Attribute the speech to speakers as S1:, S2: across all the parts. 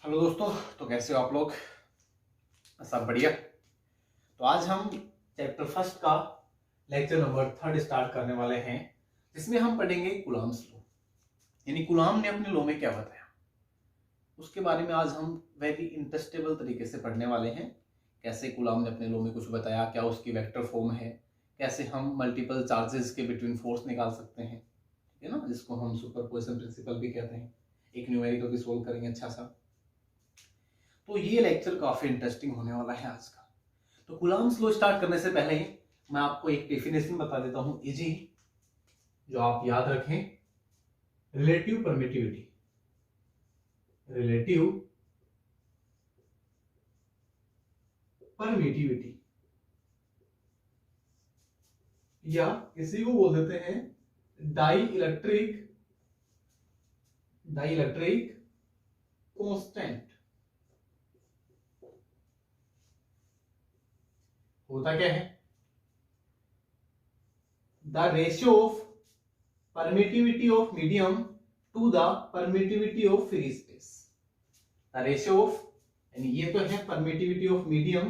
S1: Hello दोस्तों। तो कैसे हो आप लोग? सब बढ़िया। तो आज हम चैप्टर फर्स्ट का लेक्चर नंबर 3 स्टार्ट करने वाले हैं, जिसमें हम पढ़ेंगे कूलॉम्स लॉ, यानी कूलॉम ने अपने लॉ में क्या बताया उसके बारे में आज हम वेरी इंटरेस्टेबल तरीके से पढ़ने वाले हैं। कैसे कूलॉम ने अपने लॉ में कुछ बताया, क्या उसकी वेक्टर फॉर्म है, कैसे हम मल्टीपल चार्जेस के बिटवीन फोर्स निकाल सकते हैं, ठीक है ना, जिसको हम सुपरपोजिशन प्रिंसिपल भी कहते हैं। एक न्यूमेरिकल भी सोल्व करेंगे अच्छा सा। तो ये लेक्चर काफी इंटरेस्टिंग होने वाला है आज का। तो कूलॉम्स लॉ स्टार्ट करने से पहले ही मैं आपको एक डेफिनेशन बता देता हूं इजी, जो आप याद रखें। रिलेटिव परमिटिविटी, रिलेटिव परमिटिविटी, या इसी को बोल देते हैं डाई इलेक्ट्रिक कांस्टेंट। होता क्या है? The ratio of permittivity of medium to the permittivity of free space। the ratio of, यानी ये तो है permittivity of medium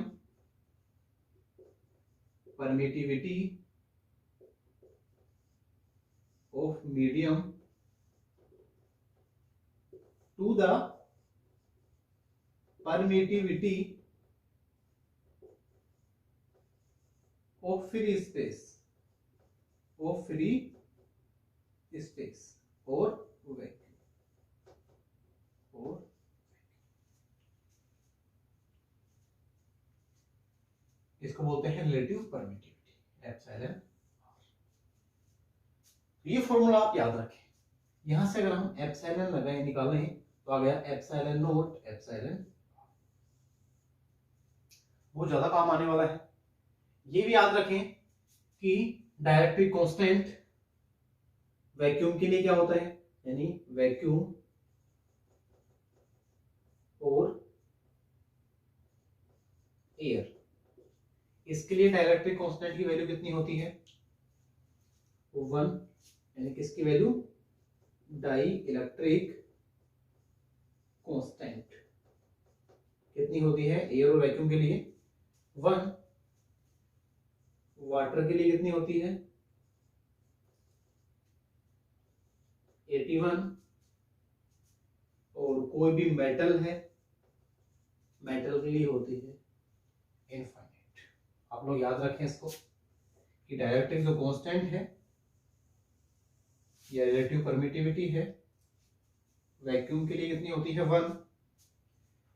S1: to the permittivity of free space or vacuum इसको बोलते हैं रिलेटिव परमिटिविटी, एप्सिलॉन। ये फॉर्मूला आप याद रखें। यहां से अगर हम एप्सिलॉन लगाए निकालें तो आ गया एप्सिलॉन नॉट एप्सिलॉन। वो ज्यादा काम आने वाला है। ये भी याद रखें कि डाइलेक्ट्रिक कांस्टेंट वैक्यूम के लिए क्या होता है, यानी वैक्यूम और एयर, इसके लिए डाइलेक्ट्रिक कांस्टेंट की वैल्यू कितनी होती है? 1, यानी किसकी वैल्यू? डाई इलेक्ट्रिक कांस्टेंट कितनी होती है एयर और वैक्यूम के लिए? 1। वाटर के लिए कितनी होती है? 81। और कोई भी मेटल है, मेटल के लिए होती है इनफाइनाइट। आप लोग याद रखें इसको कि डाइलेक्ट्रिक जो कांस्टेंट है या रिलेटिव परमिटिविटी है, वैक्यूम के लिए कितनी होती है? 1।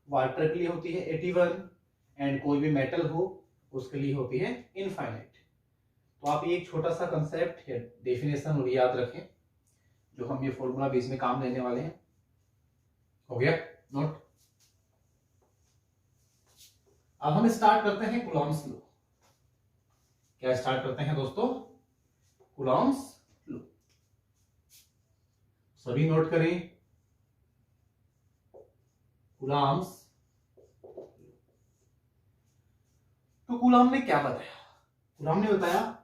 S1: वाटर के लिए होती है 81, एंड कोई भी मेटल हो उसके लिए होती है इनफाइनाइट। तो आप ये एक छोटा सा कंसेप्ट है, डेफिनेशन और याद रखें, जो हम ये फॉर्मूला बेस में काम लेने वाले हैं। हो गया नोट? अब हम स्टार्ट करते हैं कूलॉम्स लॉ। क्या स्टार्ट करते हैं दोस्तों? Coulomb's law. सभी नोट करें, कूलॉम्स। तो कूलॉम ने क्या बताया? कूलॉम ने बताया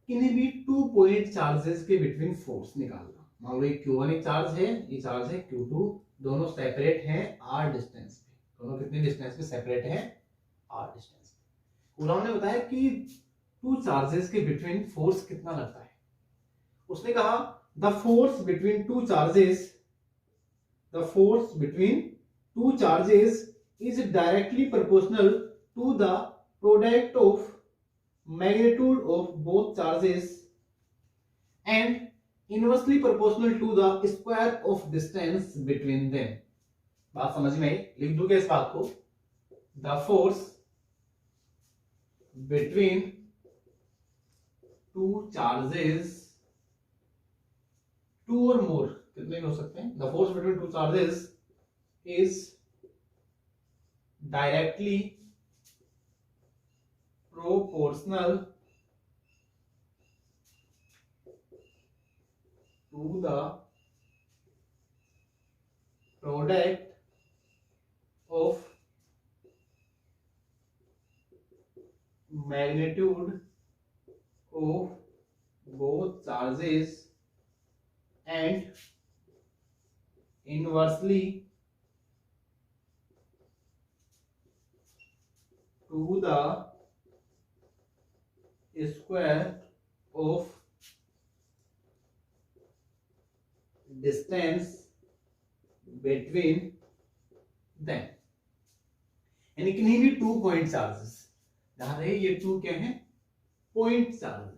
S1: किन्हीं भी 2 पॉइंट चार्जेस के बिटवीन फोर्स निकालना। मान लो ये Q1 एक चार्ज है, ये चार्ज है Q2, दोनों सेपरेट हैं r डिस्टेंस पे। दोनों कितने डिस्टेंस पे सेपरेट हैं? r डिस्टेंस पे। कूलॉम ने बताया कि 2 चार्जेस के बिटवीन फोर्स कितना लगता है। उसने कहा the force between two charges is directly proportional to the product of magnitude of both charges and inversely proportional to the square of distance between them। बात समझ में आई? लिख दूं क्या इस बात को? The force between two charges, 2 or more, कितने हो सकते हैं? The force between two charges is directly proportional to the product of magnitude of both charges and inversely to the square of distance between them, यानी किन्हीं भी 2 point charges, ध्यान रहे ये 2 क्या है, point charges.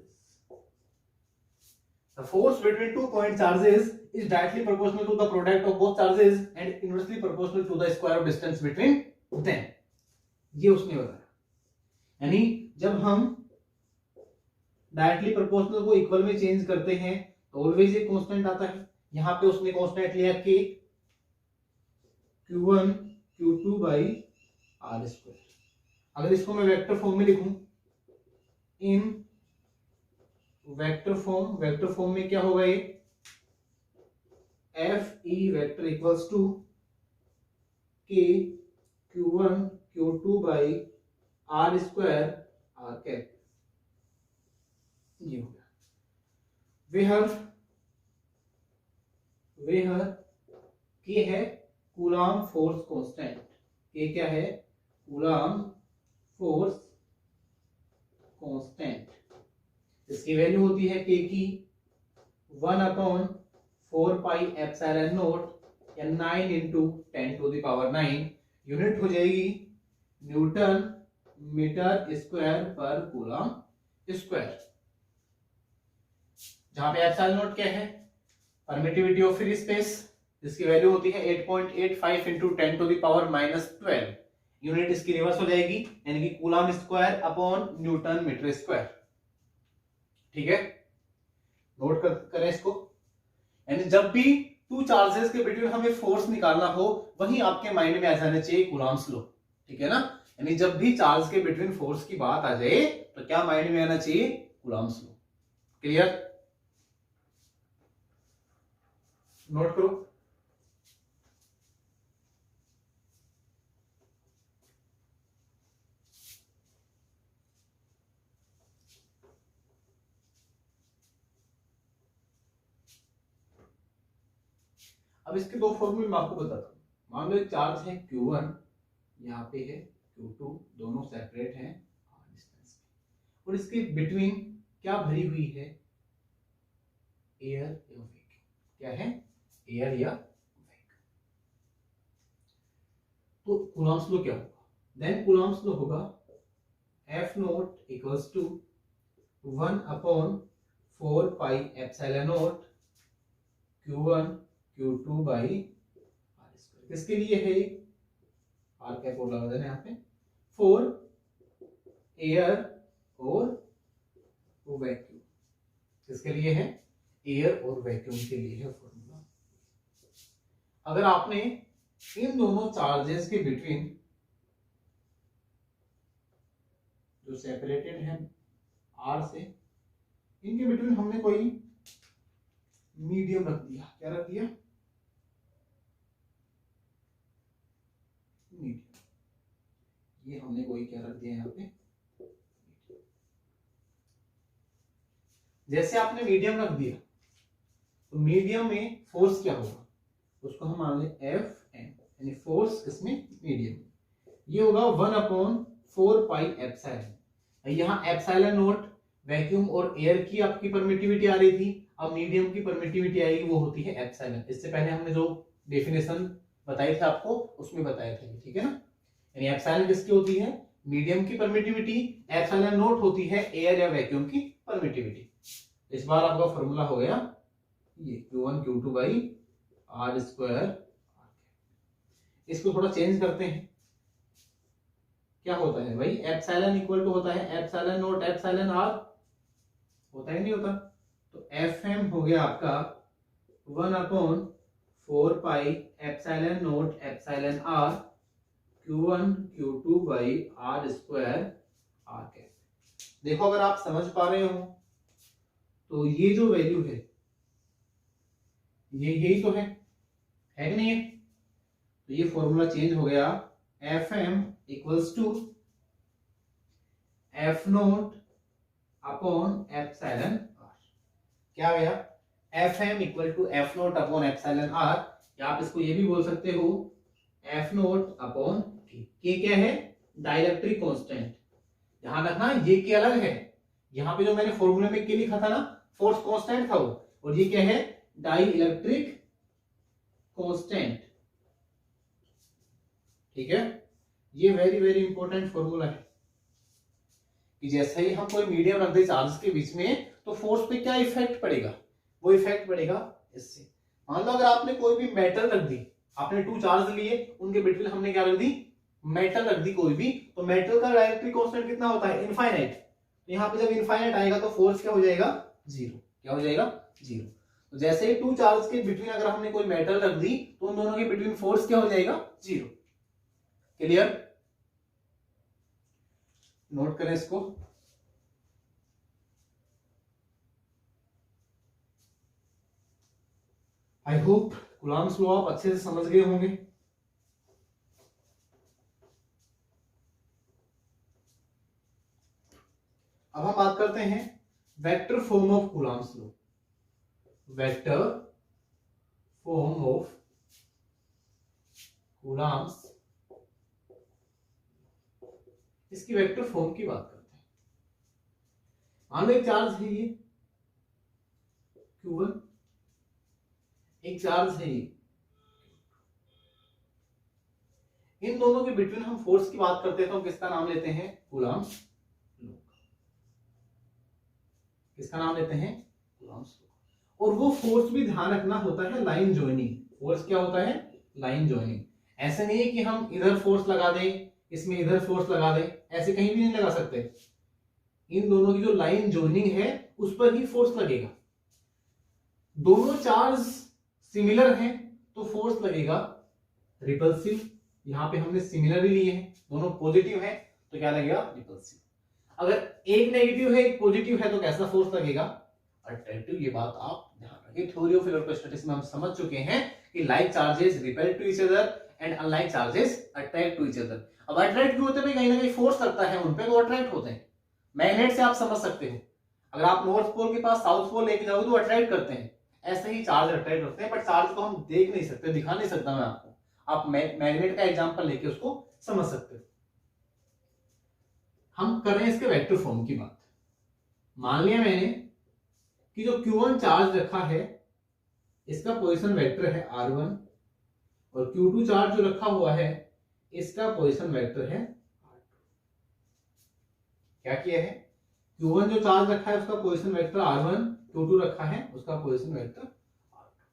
S1: The force between 2 point charges is directly proportional to the product of both charges and inversely proportional to the square of distance between them. ये उसने बताया, यानी जब हम डायरेक्टली प्रोपोर्शनल को इक्वल में चेंज करते हैं तो ऑलवेज एक कांस्टेंट आता है. यहां पे उसने कांस्टेंट लिया k q1 q2 by r square. अगर इसको मैं वेक्टर फॉर्म में लिखूं, इन वेक्टर फॉर्म में क्या होगा, ये F E vector equals to K q1 q2 by R square R cap. ये हो गया. वेहर के है कूलाम फोर्स कांस्टेंट. के क्या है, कूलाम फोर्स कांस्टेंट. इसकी वैल्यू होती है के की 1/4 पाई एप्सिलॉन नॉट या 9 into 10 to the power 9. Unit हो जाएगी न्यूटन मीटर स्क्वायर पर कूलम स्क्वायर. जहां पे एप्सिलॉन नॉट क्या है, परमिटिविटी ऑफ फ्री स्पेस, जिसकी वैल्यू होती है 8.85 into 10 to the power -12. Unit इसकी रिवर्स हो जाएगी, यानी कि coulomb square upon newton metre square. ठीक है, नोट करें इसको. यानी जब भी 2 चार्जेस के बिटवीन हमें फोर्स निकालना हो, वहीं आपके माइंड में आ जाना चाहिए कूलम्स लॉ. ठीक है ना, यानी जब भी चार्ज के बिटवीन फोर्स की बात आ जाए तो क्या माइंड में आना चाहिए, कूलम्स लॉ. क्लियर, नोट करो. अब इसके 2 फॉर्मूले मैं आपको बताता हूँ. मान लो एक चार्ज है Q1, यहाँ पे है Q2, दोनों सेपरेट हैं डिस्टेंस पे, और इसके बिटवीन क्या भरी हुई है, एयर या वैक्यूम. क्या है, एयर या वैक्यूम. तो कूलम्स लॉ क्या होगा, देन कूलम्स लॉ होगा F naught equals to 1/4 pi epsilon naught Q1 Q2 by R square. किसके लिए है, आर का कोड लगा देना यहाँ पे, फॉर एयर और वैक्यूम. किसके लिए है, एयर और वैक्यूम के लिए है फॉर्मूला. अगर आपने इन दोनों चार्जेस के बिटवीन जो सेपरेटेड है आर से, इनके बिटवीन हमने कोई मीडियम रख दिया. क्या रख दिया, मीडियम. ये हमने कोई क्या रख दिया यहाँ पे, जैसे आपने मीडियम रख दिया तो मीडियम में फोर्स क्या होगा, उसको हम मान लें एफ एन, यानी फोर्स इसमें मीडियम. ये होगा 1/4 पाई एप्सिलॉन. यहाँ एप्सिलॉन नॉट वैक्यूम और एयर की आपकी परमिटिविटी आ रही थी, अब मीडियम की परमिटिविटी आएगी, वो होती है एप्सिलॉन. इससे पहले हमने जो डेफिनेशन बताई थी आपको, उसमें बताया था. ठीक है ना, यानी एप्सिलॉन किसकी होती है, मीडियम की परमिटिविटी. एप्सिलॉन नॉट होती है एयर या वैक्यूम की परमिटिविटी. इस बार आपका फॉर्मूला हो गया ये Q1 Q2 by R square. इसको थोड़ा चेंज करते हैं. क्या होता है भाई, एप्सिलॉन इक्वल टू होता है एप्सिलॉन नॉट एप्सिलॉन आर, होता है नहीं होता. तो एफ एम हो गया आपका 1/4 pi epsilon naught epsilon R Q1 Q2 by R square R cap. देखो अगर आप समझ पा रहे हो तो ये जो वैल्यू है ये यही तो है कि नहीं है. तो ये फॉर्मूला चेंज हो गया, F M equals to F naught upon epsilon R. क्या गया, F M equal to F naught upon epsilon R, या आप इसको ये भी बोल सकते हो एफ नोट अपॉन के. क्या है, डाइलेक्ट्रिक कांस्टेंट। ध्यान रखना ये के अलग है, यहां पे जो मैंने फॉर्मूले में के लिखा था ना फोर्स कांस्टेंट था वो, और ये क्या है डाई इलेक्ट्रिक कांस्टेंट। ठीक है, ये वेरी वेरी इंपॉर्टेंट फॉर्मूला है कि जैसे ही हम कोई मीडियम रख दे चार्ज के बीच में तो फोर्स पे क्या इफेक्ट पड़ेगा, वो इफेक्ट पड़ेगा इससे। मान लो अगर आपने कोई भी मेटल रख दी, आपने 2 चार्ज लिए, उनके बिटवीन हमने क्या रख दी मेटल रख दी कोई भी, तो मेटल का इलेक्ट्रिक कांस्टेंट कितना होता है इनफाइनाइट। तो यहाँ पे जब इनफाइनाइट आएगा तो फोर्स क्या हो जाएगा जीरो। क्या हो जाएगा जीरो। तो जैसे ही 2 चार्ज के बिटवीन अगर हमने कोई मेटल रख दी तो उन दोनों के बिटवीन फोर्स क्या हो जाएगा जीरो। क्लियर, नोट करें इसको। आई होप कूलॉम्स लॉ आप अच्छे से समझ गए होंगे। अब हम बात करते हैं vector form of Coulomb's law. Vector form of Coulomb's, इसकी वेक्टर फॉर्म की बात करते हैं। मान लो एक चार्ज है ये Q1, एक चार्ज है ये, इन दोनों के बिटवीन हम फोर्स की बात करते हैं तो हम किसका नाम लेते हैं कूलॉम्स लॉ। किसका नाम लेते हैं कूलॉम्स लॉ। और वो फोर्स भी ध्यान रखना होता है लाइन जॉइनिंग। फोर्स क्या होता है लाइन जॉइनिंग। ऐसे नहीं है कि हम इधर फोर्स लगा दें इसमें इधर फोर्स लगा दें, ऐसे कहीं भी नहीं लगा सकते। इन दोनों की जो लाइन जॉइनिंग है उस पर ही फोर्स लगेगा। दोनों चार्ज सिमिलर हैं तो फोर्स लगेगा रिपल्सिव। यहां पे हमने सिमिलर ही लिए हैं, दोनों पॉजिटिव हैं तो क्या लगेगा रिपल्सिव। अगर एक नेगेटिव है एक पॉजिटिव है तो कैसा फोर्स लगेगा अट्रैक्टिव। ये बात आप ध्यान रखिए, थ्योरी ऑफ इलेक्ट्रोस्टैटिक्स में हम समझ चुके हैं कि like charges repel to each other and unlike charges attract to each other. अब अट्रैक्ट क्यों होते हैं, कहीं ना कहीं फोर्स लगता है उन पे तो अट्रैक्ट होते हैं। मैग्नेट से आप समझ सकते हो, अगर आप नॉर्थ पोल के पास साउथ पोल लेके जाओगे तो अट्रैक्ट करते हैं, ऐसे ही चार्ज अट्रैक्ट होते हैं। बट चार्ज को हम देख नहीं सकते, दिखा नहीं सकता मैं आपको, आप मैग्नेट का एग्जांपल लेके उसको समझ सकते हो। हम कर रहे हैं इसके वेक्टर फॉर्म की बात। मान लिया मैंने कि जो Q1 चार्ज रखा है इसका पोजीशन वेक्टर है R1 और Q2 चार्ज जो रखा हुआ है इसका पोजीशन वेक्टर है R2। क्या किया है, Q1 जो चार्ज रखा है उसका पोजीशन वेक्टर R1, Q2 रखा है उसका पोजीशन वेक्टर R2।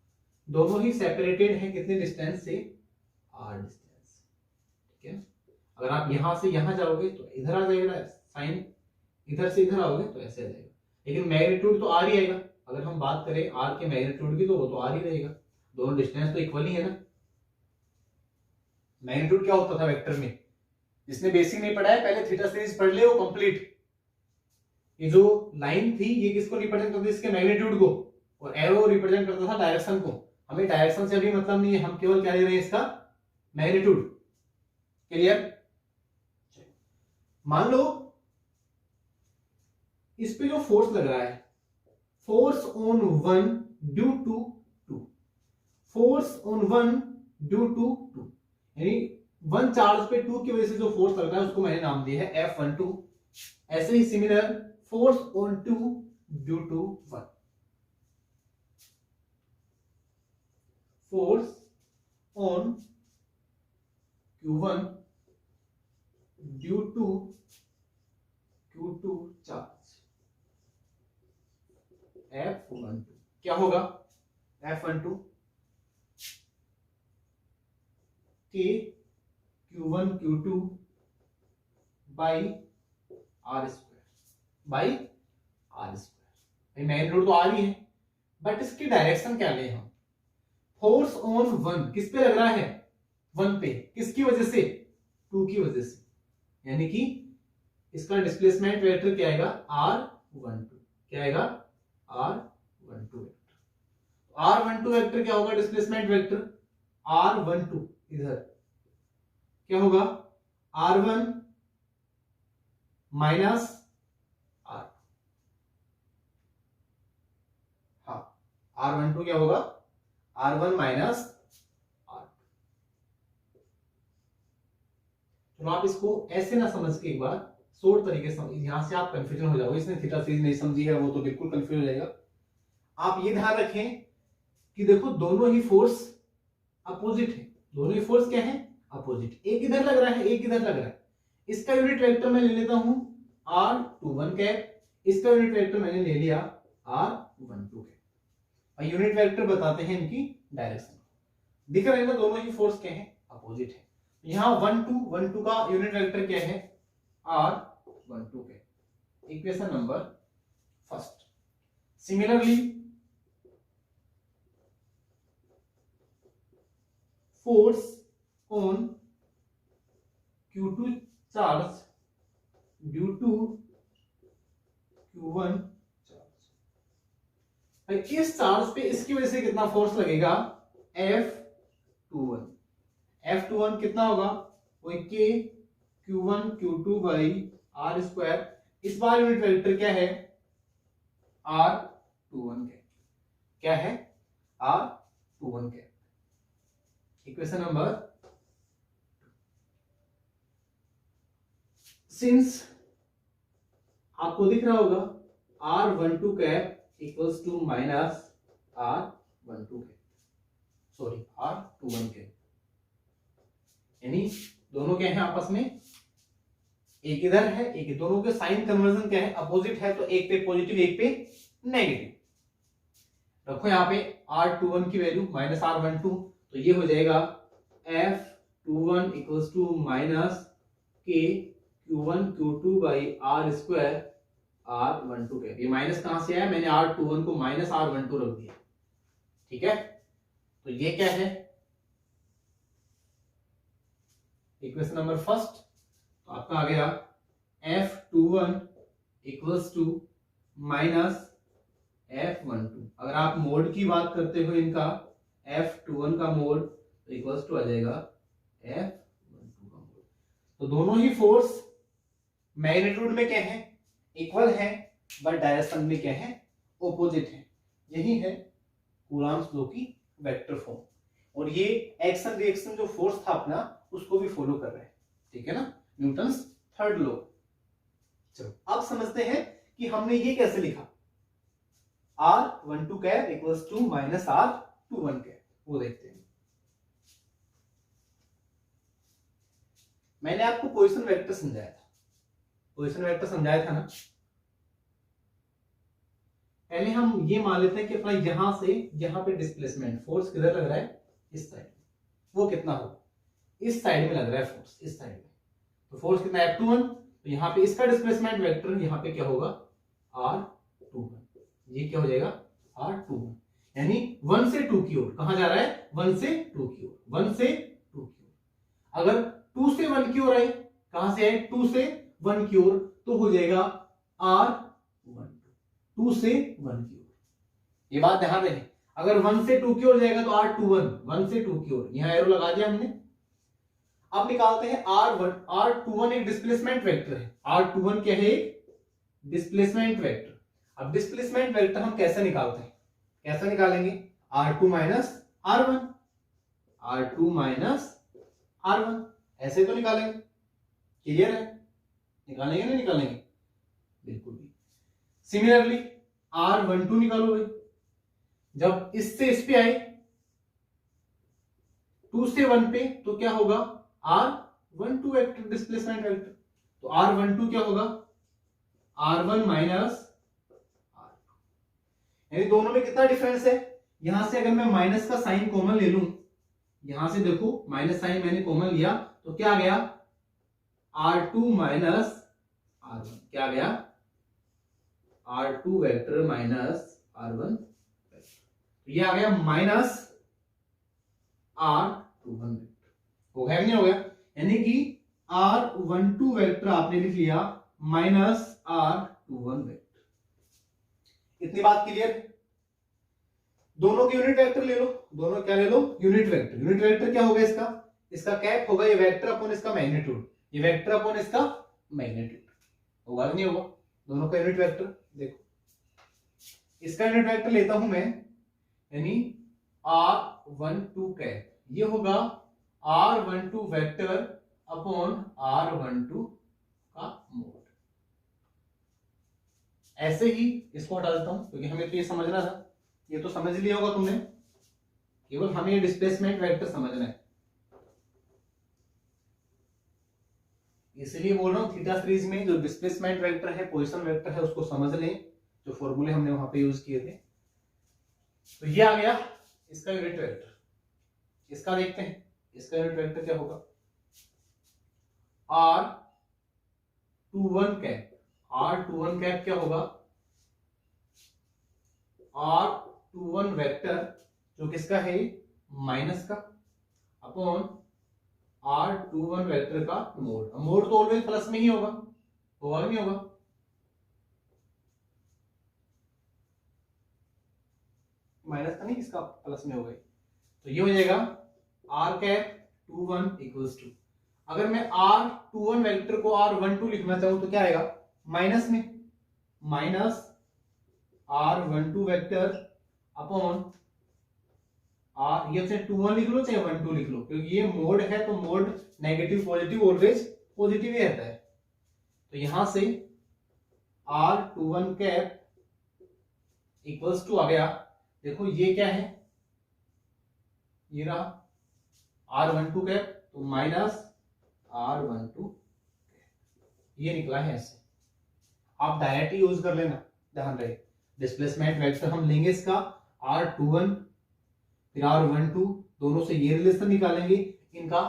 S1: दोनों ही सेपरेटेड हैं कितने डिस्टेंस से R डिस्टेंस। ठीक है, अगर आप यहां से यहां जाओगे तो इधर आ जाएगा साइन, इधर से इधर आओगे तो ऐसे आ जाएगा, लेकिन मैग्नीट्यूड तो R ही आएगा। अगर हम बात करें R के मैग्नीट्यूड की तो वो तो R ही रहेगा, दोनों डिस्टेंस तो इक्वल ही है ना। मैग्नीट्यूड क्या होता था वेक्टर में, जिसने बेसिक नहीं पढ़ा है पहले थीटा सीरीज पढ़ ले वो कंप्लीट। ये जो लाइन थी ये किसको रिप्रेजेंट करती थी, इसके मैग्नीट्यूड को, और एरो रिप्रेजेंट करता था डायरेक्शन को। हमें डायरेक्शन से अभी मतलब नहीं है, हम केवल क्या ले रहे हैं इसका मैग्नीट्यूड। क्लियर, मान लो इस पे जो फोर्स लग रहा है force on one due to two, force on one due to two, यानी वन चार्ज पे टू की वजह से जो फोर्स लग रहा है उसको मैंने नाम दिया है F12। ऐसे ही similar force on two due to one, force on Q1 due to Q2 charge F12 क्या होगा F12 के Q1 Q2 by R square by R square. Magnitude तो R ही है बट इसकी डायरेक्शन क्या ले हम, फोर्स ऑन वन किस पे लग रहा है वन पे, किसकी वजह से टू की वजह से, यानी कि इसका डिस्प्लेसमेंट वेक्टर क्या आएगा R12। क्या आएगा R12 वेक्टर। R12 वेक्टर क्या होगा डिस्प्लेसमेंट वेक्टर R12 इधर क्या होगा R1 माइनस R। हाँ R12 क्या होगा R1 माइनस R। चलो आप इसको ऐसे ना समझ के एक बार शॉर्ट तरीके से, यहां से आप कंफ्यूजन हो जाओगे, इसने थीटा सीरीज नहीं समझी है वो तो बिल्कुल कंफ्यूज हो जाएगा। आप ये ध्यान रखें कि देखो दोनों ही फोर्स अपोजिट है, दोनों ही फोर्स क्या है, अपोजिट। एक इधर लग रहा है, एक इधर लग रहा है। इसका यूनिट वेक्टर मैं ले लेता हूं r21 कैप, इसका यूनिट वेक्टर मैंने ले लिया r12 कैप, और यूनिट वेक्टर बताते हैं इनकी डायरेक्शन। दिख रहा है ना, दोनों ही फोर्स क्या है, अपोजिट है। यहां 12 का यूनिट वेक्टर क्या है, r12 cap, equation number first. Similarly force on Q2 charge due to Q1 charge। इस चार्ज पे इसकी वजह से कितना फोर्स लगेगा, F21। F21 कितना होगा, वही K Q1 Q2 by R square. इस बार यूनिट वेक्टर क्या है, R21 के, क्या है, R21 के। इक्वेशन नंबर, सिंस आपको दिख रहा होगा R12 cap equals to minus R12 cap, sorry R21 cap, यानी दोनों क्या है आपस में, एक इधर है एक इधर, दोनों के साइन कन्वर्जन क्या है, अपोजिट है, तो एक पे पॉजिटिव एक पे नेगेटिव। रखो यहाँ पे R21 की वैल्यू माइनस R12, तो ये हो जाएगा F21 equals to minus K Q1 Q2 by R square R12 के। ये माइनस कहां से आया, मैंने R21 को माइनस R12 रख दिया, ठीक है। तो ये क्या है, इक्वेशन नंबर फर्स्ट। तो आपका आ गया F21 equals to minus F12। अगर आप मोड की बात करते हो इनका, F21 का मोड तो इक्वल्स टू आ जाएगा F12 का मोड। तो दोनों ही फोर्स मैग्नीट्यूड में क्या है, इक्वल है, बट डायरेक्शन में क्या है, ऑपोजिट है। यही है कूलॉम्स लॉ की वेक्टर फॉर्म, और ये एक्शन रिएक्शन जो फोर्स था अपना उसको भी फॉलो कर रहे हैं, ठीक है ना, न्यूटन्स थर्ड लॉ। चलो अब समझते हैं कि हमने ये कैसे लिखा, R12 cap equals to minus R21 cap, वो देखते हैं। मैंने आपको पोजीशन वेक्टर समझाया था, पोजीशन वेक्टर समझाया था ना। पहले हम ये मान लेते हैं कि अपना यहां से यहां पे डिस्प्लेसमेंट फोर्स किधर लग रहा है, इस साइड, वो कितना होगा, इस साइड में लग रहा है फोर्स, इस साइड में। तो फोर्स कितना है, F21। तो यहाँ पे इसका डिस्प्लेसमेंट वेक्टर यहाँ पे क्या होगा, R21। ये क्या हो जाएगा, R21, यानी 1 से 2 की ओर। कहां जा रहा है, 1 से 2 की ओर, 1 से 2 की ओर। अगर 2 से 1 की ओर आए, कहां से आए, 2 से 1 की ओर, तो हो जाएगा R12, 2 से 1 की ओर। ये बात ध्यान रखें, अगर 1 से 2 की ओर जाएगा तो R21, 1 से 2 की ओर, यहां एरो लगा दिया हमने। अब निकालते हैं R21 एक डिस्प्लेसमेंट वेक्टर है, R21 क्या है, एक डिस्प्लेसमेंट वेक्टर। अब डिस्प्लेसमेंट वेक्टर हम कैसे निकालते हैं, कैसे निकालेंगे, R2 minus R1, R2 minus R1, ऐसे तो निकालेंगे, क्लियर है, निकालेंगे नहीं निकालेंगे, बिल्कुल भी। सिमिलरली R12 निकालो भाई, जब इससे इस पे आए 2 से 1 पे, तो क्या होगा, R12 वेक्टर, डिस्प्लेसमेंट वेक्टर। तो R12 क्या होगा, R1 माइनस R2, यानी दोनों में कितना डिफरेंस है। यहां से अगर मैं माइनस का साइन कॉमन ले लूं, यहां से देखो माइनस साइन मैंने कॉमन लिया, तो क्या आ गया, R2 माइनस R1, क्या आ गया, R2 vector minus R1 vector. तो ये आ गया माइनस R21 वेक्टर, हो गया कि नहीं हो गया, यानी कि R12 वेक्टर आपने लिख लिया माइनस R21 वेक्टर। इतनी बात क्लियर। दोनों के यूनिट वेक्टर ले लो, दोनों क्या ले लो, यूनिट वेक्टर। यूनिट वेक्टर क्या होगा इसका, इसका कैप होगा ये वेक्टर अपॉन इसका मैग्नीट्यूड, ये वेक्टर अपॉन इसका मैग्नीट्यूड, होगा कि नहीं होगा, दोनों का यूनिट वेक्टर। देखो इसका यूनिट वेक्टर लेता हूं मैं, यानी R12 कैप, ये होगा R12 वेक्टर अपॉन R12 का मोड। ऐसे ही इसको हटा देता हूं क्योंकि हमें तो ये समझना था, ये तो समझ लिया होगा तुमने, केवल हमें ये डिस्प्लेसमेंट वेक्टर समझना है, इसलिए बोल रहा हूं थीटा सीरीज में जो डिस्प्लेसमेंट वेक्टर है, पोजीशन वेक्टर है, उसको समझ लें, जो फॉर्मूले हमने वहां पे यूज किए थे। तो ये आ गया इसका यूनिट वेक्टर। इसका देखते हैं, इसका यूनिट वेक्टर क्या होगा, R21 कैप। R21 कैप क्या होगा, R21 वेक्टर जो किसका है, माइनस का, अपॉन R21 वेक्टर का मोड। मोड तो ऑलवेज प्लस में ही होगा नहीं होगा, माइनस का नहीं, इसका प्लस में होगा। तो ये हो जाएगा R कैप 21 इक्वल्स टू, अगर मैं R21 वेक्टर को R12 लिखना चाहूं तो क्या आएगा, माइनस में, minus R12 vector upon R, ये चाहे 21 लिख लो चाहे 12 लिख लो, क्योंकि ये मोड है तो mode negative positive always positive ही रहता है। तो यहां से R21 कैप इक्वल्स टू आ गया, देखो ये क्या है, ये रहा R12 कैप, तो माइनस R12, ये निकला है ऐसे। आप डायरेक्ट यूज कर लेना, ध्यान रहे डिस्प्लेसमेंट वेक्टर हम लेंगे इसका R21 फिर R12, दोनों से ये रिलेशन निकालेंगे, इनका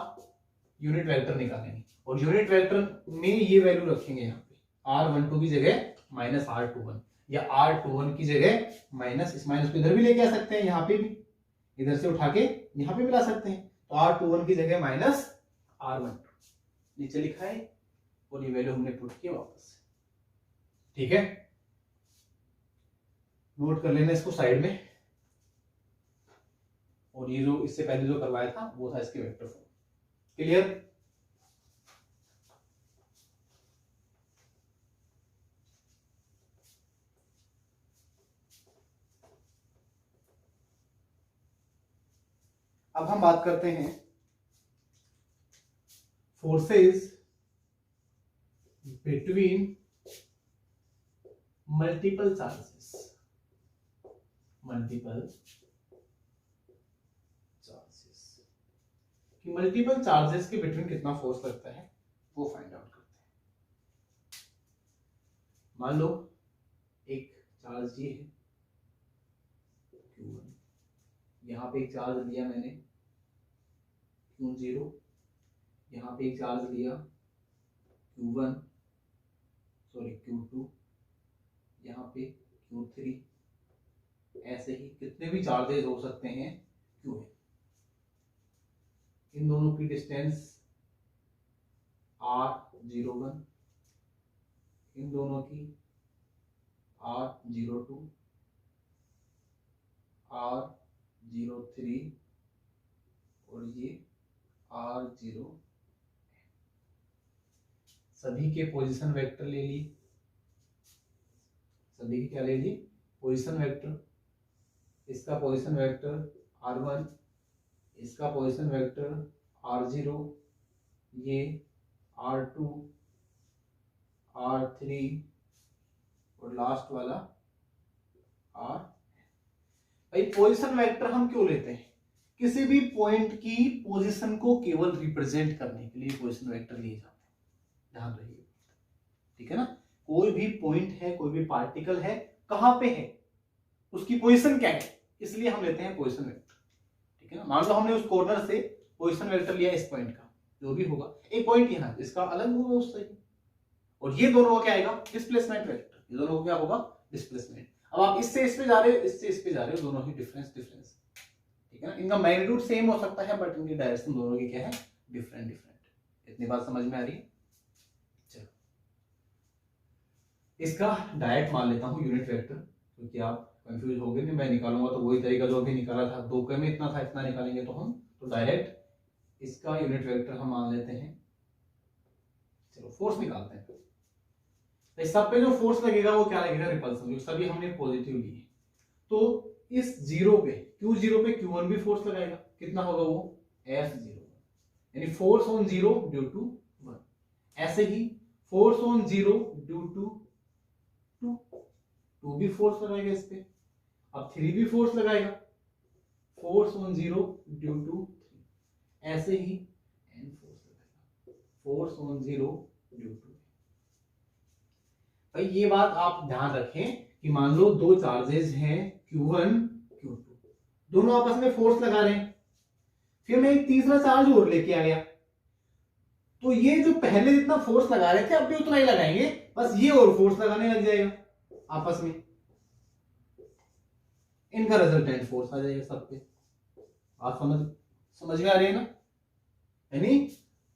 S1: यूनिट वेक्टर निकालेंगे, और यूनिट वेक्टर में ये वैल्यू रखेंगे यहाँ पे, R12 की जगह माइनस R21, या R21 की जगह माइनस, इस माइनस को इधर भी लेके आ सकते हैं, यहाँ पे भी इधर से उठा के यहाँ पे मिला सकते हैं, तो R21 की जगह माइनस R12 नीचे लिखा है, और ये वैल्यू हमने पुट किया वापस। ठीक है, नोट कर लेना इसको साइड में, और ये जो इससे पहले जो करवाया था वो था इसके वेक्टर फॉर्म। क्लियर, अब हम बात करते हैं forces between multiple charges. Multiple charges के बिटवीन कितना फोर्स लगता है वो फाइंड आउट करते हैं। मान लो एक चार्ज ये है Q1, यहां पे एक चार्ज लिया मैंने Q0, यहां पे एक चार्ज लिया Q2, यहां पे Q3, ऐसे ही कितने भी चार्जेस हो सकते हैं Q है। इन दोनों की डिस्टेंस R01, इन दोनों की R02, R03, और ये R0। सभी के पोजीशन वेक्टर ले ली, सभी की क्या ले ली, पोजीशन वेक्टर। इसका पोजीशन वेक्टर R1, इसका पोजीशन वेक्टर R0, ये R2, R3, और लास्ट वाला R। भाई पोजीशन वेक्टर हम क्यों लेते हैं, किसी भी पॉइंट की पोजीशन को केवल रिप्रेजेंट करने के लिए पोजीशन वेक्टर लिए जाते हैं, ध्यान रखिए। ठीक है ना, कोई भी पॉइंट है, कोई भी पार्टिकल है, कहां पे है, उसकी पोजीशन क्या है, इसलिए हम लेते हैं पोजीशन वेक्टर। ठीक है ना, मान लो हमने उस कॉर्नर से पोजीशन वेक्टर लिया इस पॉइंट का, जो भी होगा, एक पॉइंट यहाँ इसका अलग होगा उससे, और ये दोनों का क्या आएगा, डिस्प्लेसमेंट वेक्टर, ये दोनों का क्या होगा, डिस्प्लेसमेंट। अब आप इससे इस पे जा रहे हो, इससे इस पे जा रहे हो, दोनों ही डिफरेंस। ठीक है ना, इनका मैग्नीट्यूड सेम हो सकता है बट इनकी डायरेक्शन दोनों की क्या है, डिफरेंट। इतनी बात समझ में आ रही है। चलो इसका डायरेक्ट मान लेता हूं यूनिट वेक्टर, क्योंकि आप कंफ्यूज हो गए, नहीं मैं निकालूंगा तो वही तरीका जो अभी निकाला था, दो के में इतना था, इतना निकालेंगे तो हम, तो डायरेक्ट इसका यूनिट वेक्टर हम मान लेते हैं। चलो फोर्स निकालते हैं। तो इस सब पे जो फोर्स लगेगा वो क्या लगेगा, रिपल्सन, जो सभी हमने पॉजिटिव लिए। तो इस जीरो पे Q0 पे Q1 भी फोर्स लगाएगा, कितना होगा वो F0, यानी force on zero due to 1। ऐसे ही force on zero due to 2 भी फोर्स लगाएगा इस पे। अब 3 भी फोर्स लगाएगा, force on zero due to 3। ऐसे ही n फोर्स लगाएगा, force on zero due to. भाई ये बात आप ध्यान रखें कि मान लो दो चार्जेस हैं Q1 Q2, दोनों आपस में फोर्स लगा रहे हैं, फिर मैं एक तीसरा चार्ज और लेके आ गया, तो ये जो पहले जितना फोर्स लगा रहे थे अब भी उतना ही लगाएंगे, बस ये और फोर्स लगाने लग जाएगा आपस में, इनका रिजल्टेंट फोर्स आ जाएगा सब पे। आप समझ में आ रही है ना?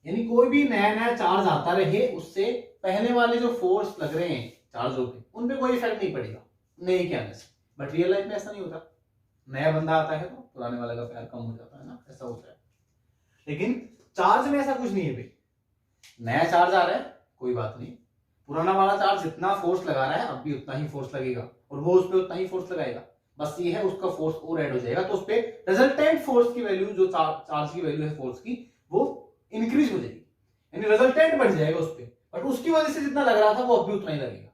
S1: यानी कोई भी नया नया चार्ज आता रहे, उससे पहले वाले जो फोर्स लग रहे हैं चार्जों पे उन पे कोई इफेक्ट नहीं पड़ेगा नए के आने से। बट रियल लाइफ में ऐसा नहीं होता, नया बंदा आता है तो पुराने वाले का प्यार कम हो जाता है ना, ऐसा होता है। लेकिन चार्ज में ऐसा कुछ नहीं है भाई, नया चार्ज आ रहा है कोई बात नहीं, पुराना वाला चार्ज जितना फोर्स लगा रहा है अब भी उतना ही फोर्स लगेगा और वो उस पर उतना ही फोर्स लगाएगा, बस ये है उसका फोर्स और ऐड हो जाएगा, तो उस पर रिजल्टेंट फोर्स की वैल्यू, जो चार्ज की वैल्यू है फोर्स की, वो इंक्रीज हो जाएगी, यानी रिजल्टेंट बढ़ जाएगा उस पर, बट उसकी वजह से जितना लग रहा था वो अब भी उतना ही लगेगा।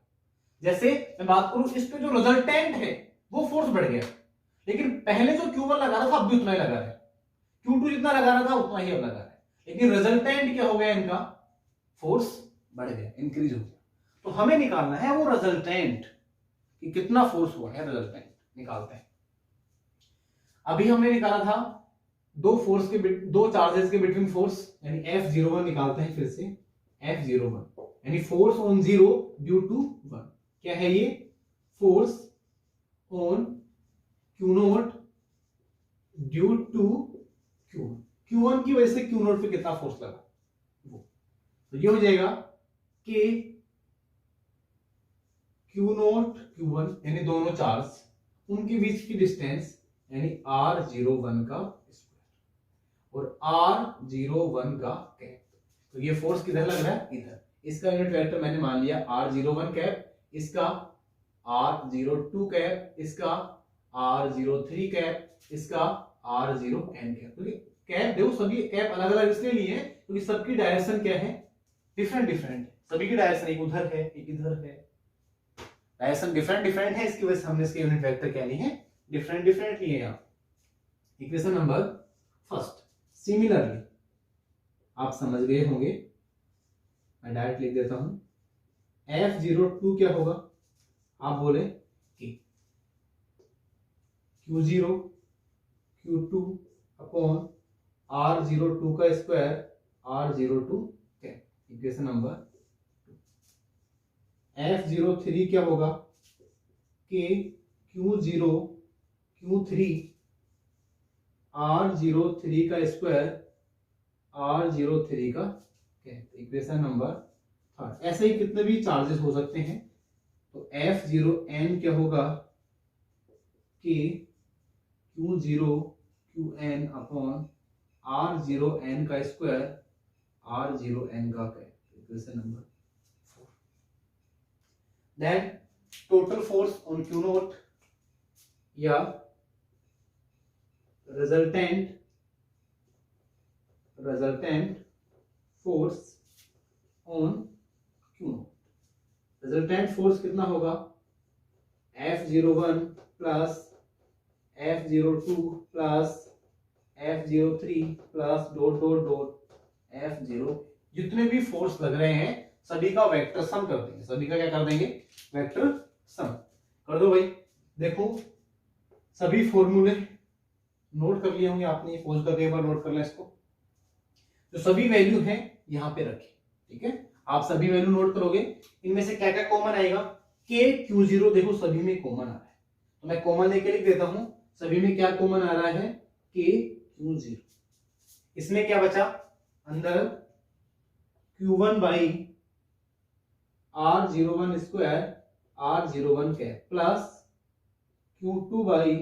S1: जैसे मैं बात करूं, इस पे जो रिजल्टेंट है वो फोर्स बढ़ गया, लेकिन पहले जो Q1 लगा रहा था अब भी उतना ही लगा रहा है, Q2 जितना लगा रहा था उतना ही अब लगा रहा है, लेकिन रिजल्टेंट क्या हो गया, इनका फोर्स बढ़ गया, इंक्रीज हो गया। तो हमें निकालना है वो रिजल्टेंट कि कितना फोर्स हुआ है, रिजल्टेंट निकालते हैं। अभी हमने निकाला था दो चार्जेस के बिटवीन फोर्स, यानी F01 निकालते हैं फिर से, F01 यानी force on zero due to 1। क्या है ये? Force on Q0 due to Q1। Q1 की वजह से Q0 पे कितना फोर्स लगा वो, तो ये हो जाएगा कि Q0 Q1 यानी दोनों चार्ज, उनके बीच की डिस्टेंस यानी R01 का स्क्वायर और R01 का कैप। तो ये फोर्स किधर लग रहा है? इधर। इसका यूनिट वेक्टर मैंने मान लिया R01 कैप, इसका R02 कैप, इसका R03 कैप, इसका R0n कैप। तो कैप देखो, सभी कैप अलग अलग इसलिए लिए हैं क्योंकि सबकी डायरेक्शन क्या है? डिफरेंट डिफरेंट है, सभी की डायरेक्शन एक उधर है एक इधर है, डायरेक्शन डिफरेंट डिफरेंट है, इसकी वजह से हमने इसके यूनिट वेक्टर क्या लिए हैं? डिफरेंट डिफरेंट लिए हैं। Equation number first. सिमिलरली आप समझ गए होंगे, मैं डायरेक्ट लिख देता हूं, F02 क्या होगा? आप बोले कि Q0 Q2 अपॉन R02 का स्क्वायर R02 क्या? Equation number 2। F03 क्या होगा? कि Q0 Q3 R03 का स्क्वायर R03 का क्या? Equation number 3। ऐसे ही कितने भी चार्जेस हो सकते हैं, तो F0n क्या होगा? कि Q0 Qn अपॉन R0n का स्क्वायर R0n का क्या? Equation number 4। Then total force on Q0 या resultant force on Q0। Resultant force कितना होगा? F01 plus F02 plus F03 plus dot dot dot F0। जितने भी फोर्स लग रहे हैं सभी का वेक्टर सम कर देंगे, सभी का क्या कर देंगे? वेक्टर सम कर दो भाई। देखो सभी फॉर्मूले नोट कर लिए होंगे आपने, पॉज करके एक बार नोट कर लें इसको। जो सभी वैल्यू है यहां पे रखें, ठीक है? आप सभी वैल्यू नोट करोगे, इनमें से क्या क्या कॉमन आएगा? K Q0 देखो सभी में कॉमन आ रहा है, तो मैं कॉमन लेके लिख देता हूं। सभी में क्या कॉमन आ रहा है? K Q0। इसमें क्या बचा? अंदर Q1 by R01 square R01 cap plus Q2 by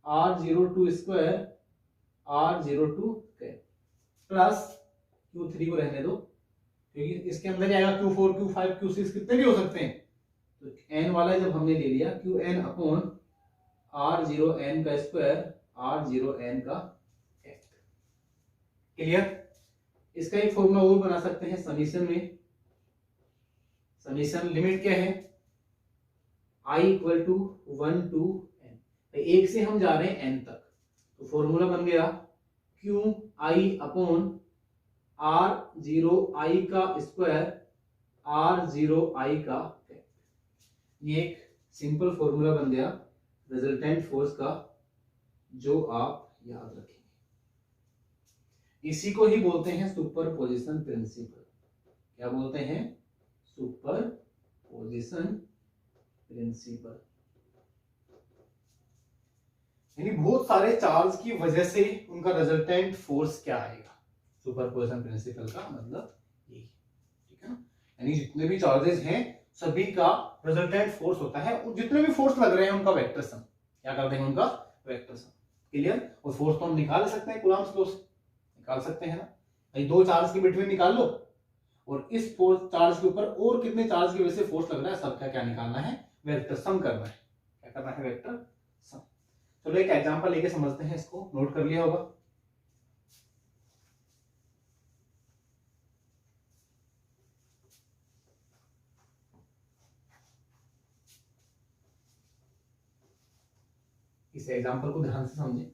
S1: R02 square R02 cap plus Q3 को रहने दो क्योंकि इसके अंदर आएगा Q4 Q5 Q6 कितने भी हो सकते हैं, तो n वाला जब हमने ले लिया Qn अपॉन R0n का स्क्वायर R0n का कैप। क्लियर? इसका एक फॉर्मूला और बना सकते हैं समीशन में। समीशन लिमिट क्या है, i equal to 1 to n, एक से हम जा रहे हैं n तक, तो फॉर्मूला बन गया q i upon r zero i का स्क्वायर आर जीरो आई का फैक्टर। ये एक सिंपल फॉर्मूला बन गया रिजल्टेंट फोर्स का, जो आप याद रखेंगे। इसी को ही बोलते हैं सुपरपोजिशन प्रिंसिपल। क्या बोलते हैं, सुपरपोजिशन प्रिंसिपल। यानी बहुत सारे चार्ज की वजह से उनका रिजल्टेंट फोर्स क्या आएगा, सुपरपोजिशन प्रिंसिपल का मतलब यही, ठीक है ना। यानी जितने भी चार्जेस हैं सभी का रिजल्टेंट फोर्स होता है, और जितने भी फोर्स लग रहे हैं उनका वेक्टर सम, क्या कर देंगे, उनका वेक्टर सम। क्लियर। और फोर्स तो हम निकाल सकते हैं, कूलम्ब्स लॉ से निकाल सकते हैं ना भाई, दो चार्ज के बिटवीन निकाल लो, और इस फोर्स चार्ज के ऊपर और कितने चार्ज की वजह से फोर्स लग रहा है, सबका क्या निकालना है, वेक्टर सम करना है। क्या करना है, वेक्टर सम। चलो एक एग्जांपल लेके समझते हैं, इसको नोट कर लिया होगा। इस एग्जांपल को ध्यान से समझें।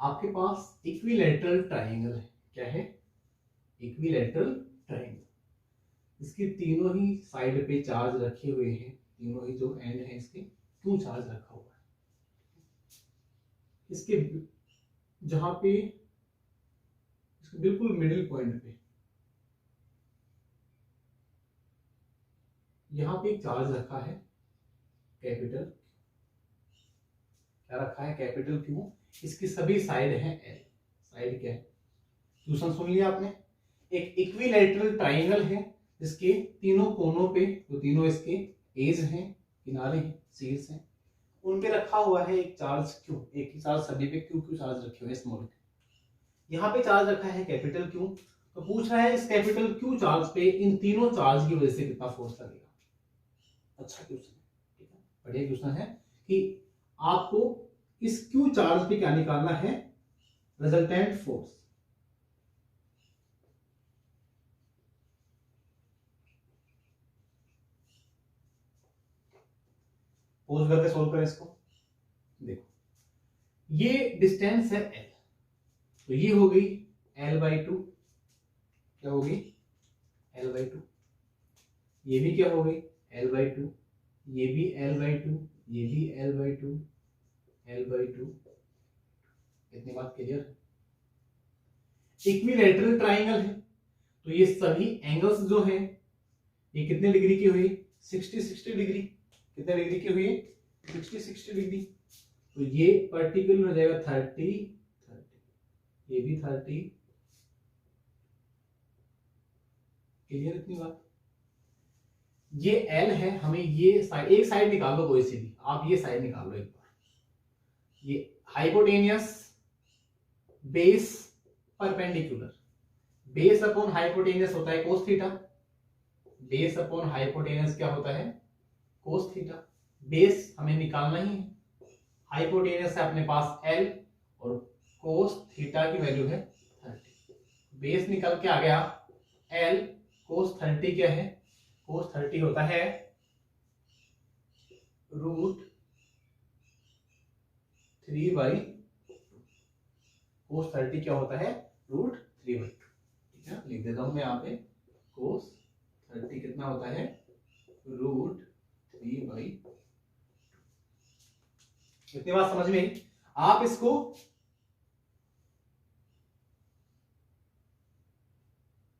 S1: आपके पास इक्विलैटरल ट्रायंगल है। क्या है, इक्विलैटरल ट्रायंगल। इसके तीनों ही साइड पे चार्ज रखे हुए हैं, तीनों ही जो एंड है इसके क्यों चार्ज रखा हुआ है। इसके जहां पे इसके बिल्कुल मिडिल पॉइंट पे यहां पे एक चार्ज रखा है कैपिटल, क्या रखा है, कैपिटल क्यू। इसकी सभी साइड है एल। साइड क्या है, क्वेश्चन सुन लिया आपने। एक इक्विलैटरल ट्रायंगल है जिसके तीनों कोनों पे, जो तीनों इसके एज हैं, किनारे हैं, शीर्ष हैं, उन पे रखा हुआ है एक चार्ज क्यू। एक ही चार्ज सभी पे क्यू क्यू चार्ज रखे हुए स्मॉल क्यू। यहाँ पे चार्ज रखा है कैपिटल क्यू। तो पूछ रहा है इस कैपिटल क्यू चार्ज पे इन तीनों चार्ज की वजह से कितना फोर्स लगेगा। अच्छा क्वेश्चन है, ठीक है, बढ़िया क्वेश्चन है कि आपको इस क्यू चार्ज पे क्या निकालना है, रिजल्टेंट फोर्स। पोज करके सोल्व करें इसको। देखो ये डिस्टेंस है एल, तो ये हो गई L/2। क्या हो गई, L/2। ये भी क्या हो गई, L/2। ये भी L/2, ये भी L/2, L/2। इतनी बात क्लियर है। इक्विलैटरल ट्रायंगल है, तो ये सभी एंगल्स जो हैं ये कितने डिग्री की हुई, 60 डिग्री। कितने डिग्री की हुई, 60 डिग्री। तो ये पर्टिकुलर हो जाएगा 30, ये भी 30। क्लियर इतनी बात। ये L है, हमें ये साइड, एक साइड निकाल लो कोई सी भी, आप ये साइड निकाल लो एक बार। ये hypotenuse base perpendicular, base upon hypotenuse होता है cos theta. Base upon hypotenuse क्या होता है, कोस थीटा। बेस हमें निकालना ही है, हाइपोटेनियस है अपने पास L और कोस थीटा की वैल्यू है 30। बेस निकल के आ गया L, कोस 30 क्या है, कोस 30 होता है √3/2। कोस 30 क्या होता है, √3/2। ठीक है, लिख देता हूं मैं यहाँ पे, कोस 30 कितना होता है, √3/2। इतनी बात समझ में आई। आप इसको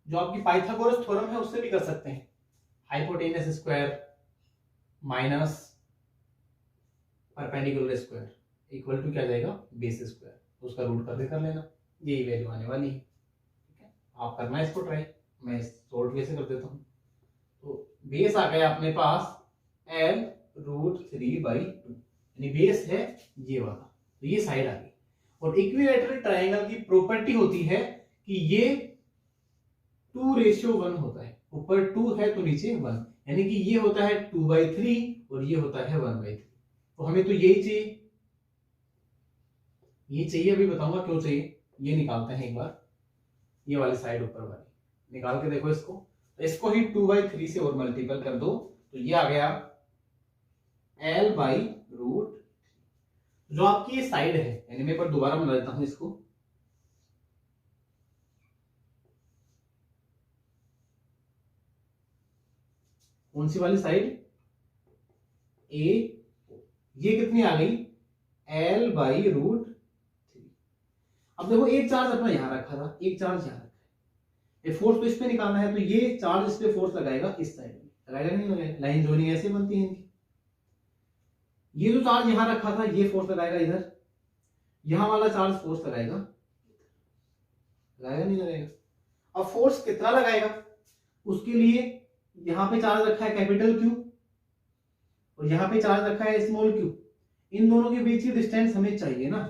S1: जो आपकी पाइथागोरस थ्योरम है उससे भी कर सकते हैं। Hypotenuse square minus perpendicular square equal to क्या जाएगा, बेस स्क्वायर। तो उसका रूट करके कर लेना, यही वैल्यू आने वाली है। ठीक है, आप करना इसको ट्राई, मैं शॉर्ट वे से कर देता हूं। तो बेस आ गया अपने पास L √3/2, यानी बेस है ये वाला, तो ये साइड आ गई। और इक्विलैटरल ट्रायंगल की प्रॉपर्टी होती है कि ये 2:1 होता है। ऊपर 2 है तो नीचे 1, यानी कि ये होता है 2/3 और ये होता है 1/3। तो हमें तो यही चाहिए, ये चाहिए, अभी बताऊंगा क्यों चाहिए। ये निकालते हैं एक बार, ये वाली साइड ऊपर वाली निकाल के देखो इसको, तो इसको ही 2/3 से और मल्टीपल कर दो, तो ये आ गया L/√। जो आपकी ये साइड है, यानी मैं एक बार दोबारा बना देता हूं इसको, कौन सी वाली साइड, ए, ये कितनी आ गई L/√3। अब देखो एक चार्ज अपना यहां रखा था, एक चार्ज यहां रखा है, ये फोर्स तो इस पे निकालना है, तो ये चार्ज इस पे फोर्स लगाएगा, इस साइड में लगाएगा नहीं लगाएगा, लाइन जॉइनिंग ऐसे बनती है इनकी। ये जो चार्ज यहां रखा था ये फोर्स लगाएगा इधर, यहां वाला चार्ज फोर्स लगाएगा, लगाएगा नहीं लगाएगा। अब फोर्स कितना लगाएगा, उसके लिए यहां पे चार्ज रखा है कैपिटल क्यू और यहां पे चार्ज रखा है स्मॉल क्यू, इन दोनों के बीच की डिस्टेंस हमें चाहिए ना,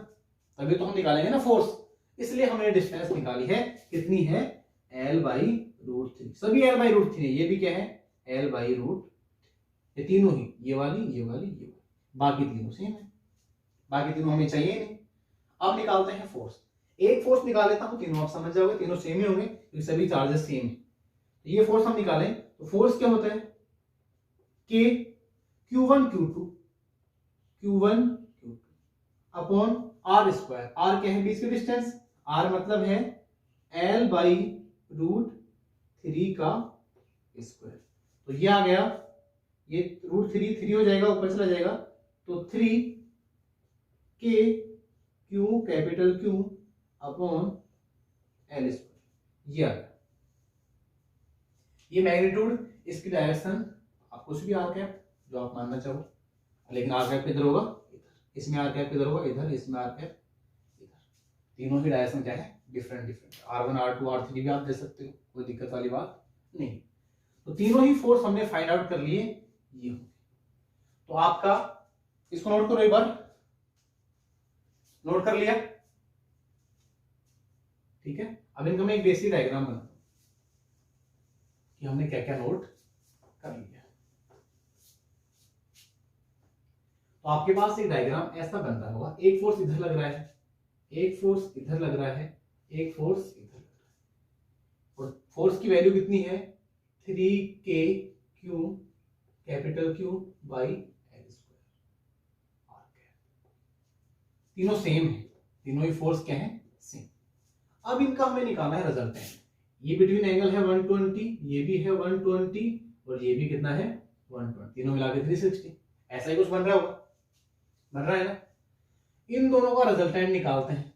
S1: तभी तो हम निकालेंगे ना फोर्स, इसलिए हमने डिस्टेंस निकाली है, कितनी है L/√3। सभी L/√3 है, ये भी क्या है L/√3, ये तीनों ही, ये वाली ये वाली ये वाली, बाकी तीनों सेम है, बाकी तीनों हमें चाहिए नहीं। अब निकालते हैं फोर्स, एक फोर्स निकाल लेता हूं, तीनों आप समझ जाओगे, तीनों सेम ही होंगे क्योंकि सभी चार्जेस सेम है। तो ये फोर्स हम निकालें तो फोर्स क्या होता है K Q1 Q2 upon R²। R क्या है, बीच की डिस्टेंस, R मतलब है L/√3 का स्क्वायर, तो ये आ गया, ये √3 3 हो जाएगा, ऊपर चला जाएगा, तो 3K Q capital Q upon L², ये आ गया। ये मैग्नीट्यूड, इसकी डायरेक्शन आप कुछ भी आर कैप जो आप मानना चाहो, लेकिन आर कैप किधर होगा, इधर, इसमें आर कैप किधर होगा, इधर, इसमें आर कैप इधर, तीनों ही डायरेक्शन क्या है, different different, R1 R2 R3 भी आप दे सकते हो, कोई दिक्कत वाली बात नहीं। तो तीनों ही फोर्स हमने फाइंड आउट कर लिए, ये होंगे। तो आपका इसको नोट करो एक बार, नोट कर लिया, ठीक है। अब इनका मैं एक बेसिक डायग्राम बनाता हूं कि हमने क्या क्या नोट कर लिया। तो आपके पास एक डायग्राम ऐसा बन रहा होगा, एक फोर्स इधर लग रहा है, एक फोर्स इधर लग रहा है, एक फोर्स इधर लग रहा है, और फोर्स की वैल्यू कितनी है 3K Q capital Q by L²। तीनों सेम है, तीनों ही फोर्स क्या है, सेम। अब इनका हमें निकालना है रिजल्टेंट। ये बिटवीन एंगल है 120, ये भी है 120 और ये भी कितना है 120, तीनों मिला के 360, ऐसा ही कुछ बन रहा होगा, बन रहा है ना। इन दोनों का रिजल्टेंट निकालते हैं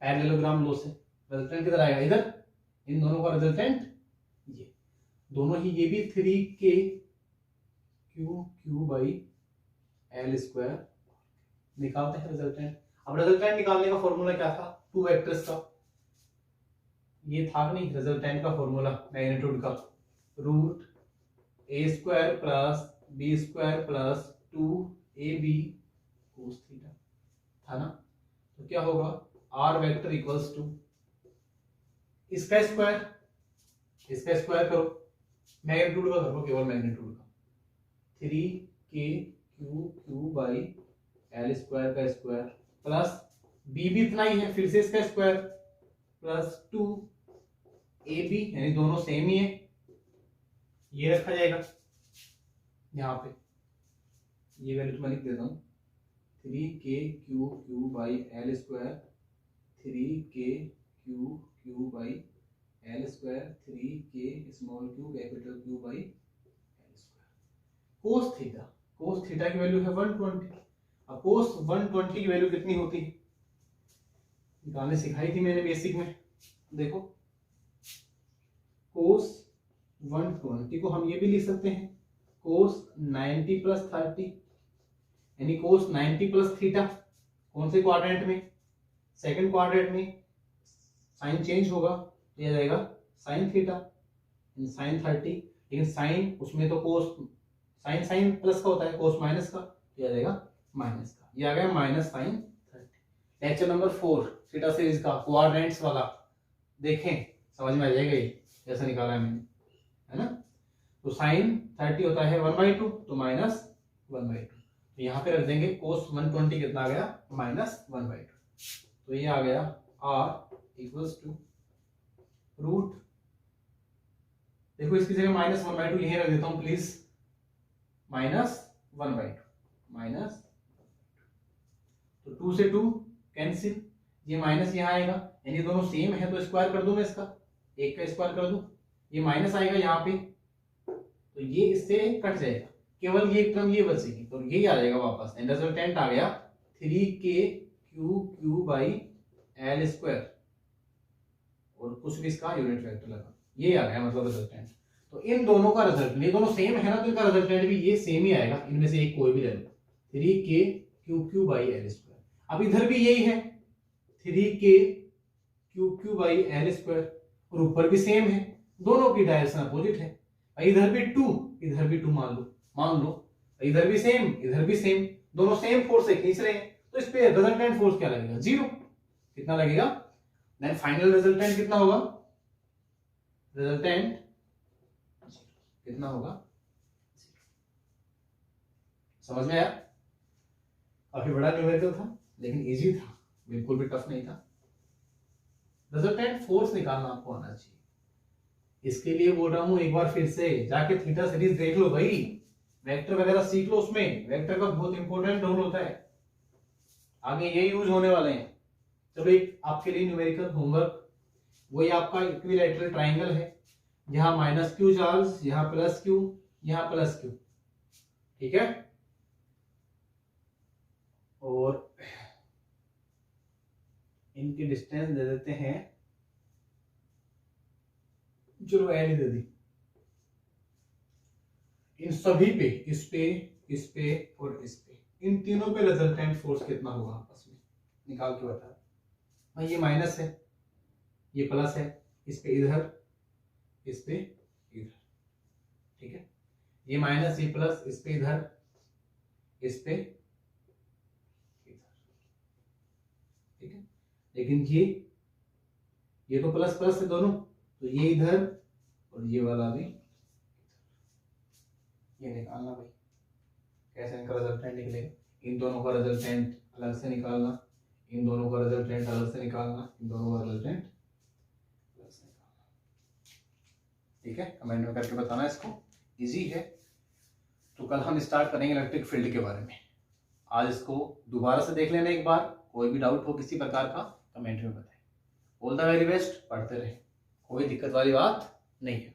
S1: पैरेललोग्राम लॉ से। रिजल्टेंट किधर आएगा, इधर, इन दोनों का रिजल्टेंट ये दोनों ही, ये भी 3K Q बाई L² निकालते हैं रिजल्टेंट। अब रिजल्टेंट निकालने का फॉर्मूला क्या था, टू वेक्टर्स का, ये था नहीं रिजल्टेंट का फॉर्मूला मैग्नीट्यूड का, √A² plus B² plus 2AB cos theta था ना। तो क्या होगा, R वेक्टर इक्वल्स टू इसका स्क्वायर करो, मैग्नीट्यूड का करो, केवल मैग्नीट्यूड का, 3K Q बाई L² का स्क्वायर प्लस B भी इतना ही है, फिर से इसका स्क्वायर प्लस 2AB, यानी दोनों सेम ही है, ये रखा जाएगा यहाँ पे, ये वैल्यू तो मैं लिख देता हूँ, 3K Q by L², 3K Q by L², 3K small q capital Q by L²। cos theta की वैल्यू है 120। अब cos 120 की वैल्यू कितनी होती है, निकालने सिखाई थी मैंने बेसिक में, देखो cos 120 को हम ये भी लिख सकते हैं cos 90 प्लस 30, यानी cos 90 प्लस थीटा, कौन से क्वाड्रेंट में, सेकंड क्वाड्रेंट में, साइन चेंज होगा, यह जाएगा साइन थीटा साइन 30, लेकिन साइन उसमें तो cos साइन प्लस का होता है, cos माइनस का, यह जाएगा माइनस का, ये आ गया minus sine 30। Lecture number 4 theta series का क्वाड्रेंट्स वाला देखें, समझ में आ जाएगा ये जैसा निकाला है मैंने, है ना। तो साइन 30 होता है 1/2, तो माइनस 1/2, तो यहाँ पे रख देंगे cos 120 कितना आ गया, -1/2। तो ये आ गया R इक्वल्स टू रूट, देखो इसकी जगह -1/2 यही रख देता हूं प्लीज, -1/2 माइनस, तो 2 से 2 कैंसिल, ये माइनस यहाँ आएगा, यानी दोनों सेम है तो स्क्वायर कर दूं मैं इसका, एक का स्क्वायर कर दूं, ये माइनस आएगा यहाँ पे तो ये इससे कट जाएगा, केवल ये टर्म ये बचेगी, तो यही आ जाएगा वापस, एंड रिजल्टेंट आ गया 3k⁴ L², और कुछ भी इसका यूनिट वेक्टर लगा, ये आ गया मतलब रिजल्टेंट। तो इन दोनों का रिजल्ट, ये दोनों सेम है ना, तो इनका रिजल्टेंट भी ये सेम ही आएगा, इनमें से एक कोई भी ले लो, 3k⁴ अब इधर भी यही है 3k⁴ और ऊपर भी सेम है, दोनों की डायरेक्शन अपोजिट है, इधर भी 2 इधर भी 2 मान लो, इधर भी सेम इधर भी सेम, दोनों सेम फोर्स से खींच रहे हैं, तो इस पे रिजल्टेंट फोर्स क्या लगेगा, 0। कितना लगेगा, देन फाइनल रिजल्टेंट कितना होगा, रिजल्टेंट कितना होगा, समझ में आया? काफी बड़ा न्यूमेरिकल था लेकिन इजी था, बिल्कुल भी टफ नहीं था। रिजल्टेंट फोर्स निकालना आपको आना चाहिए, इसके लिए बोल रहा हूं एक बार फिर से जाके थीटा सीरीज देख लो भाई, वेक्टर वगैरह सीख लो, उसमें वेक्टर का बहुत इंपॉर्टेंट रोल होता है, आगे ये यूज होने वाले हैं। चलो एक आपके लिए न्यूमेरिकल होमवर्क, वही आपका इक्विलैटरल ट्राइंगल है, यहाँ -q चार्ज, यहाँ +q, यहाँ +q, ठीक है, और इनकी डिस्टेंस दे देते हैं, चलो एल दे दी, इन सभी पे, इस पे और इस पे, इन तीनों पे रिजल्टेंट फोर्स कितना होगा आपस में निकाल के बता। भाई ये माइनस है, ये प्लस है, इस पे इधर, इस पे इधर, ठीक है, ये माइनस ये प्लस, इस पे इधर, इस पे इधर, ठीक है, लेकिन ये तो प्लस प्लस है दोनों, तो ये इधर और ये वाला भी, ये निकालना भाई, कैसे इनका रिजल्टेंट निकलेगा, इन दोनों का रिजल्टेंट अलग से निकालना, इन दोनों का रिजल्टेंट अलग से निकालना, इन दोनों का रिजल्टेंट अलग से निकालना, ठीक है, कमेंट में करके बताना, इसको इजी है। तो कल हम स्टार्ट करेंगे इलेक्ट्रिक फील्ड के बारे में, आज इसको दोबारा से देख लेना एक बार, कोई भी डाउट हो किसी प्रकार का कमेंट में बताएं। ऑल द वेरी बेस्ट, पढ़ते रहें, कोई दिक्कत वाली बात नहीं है।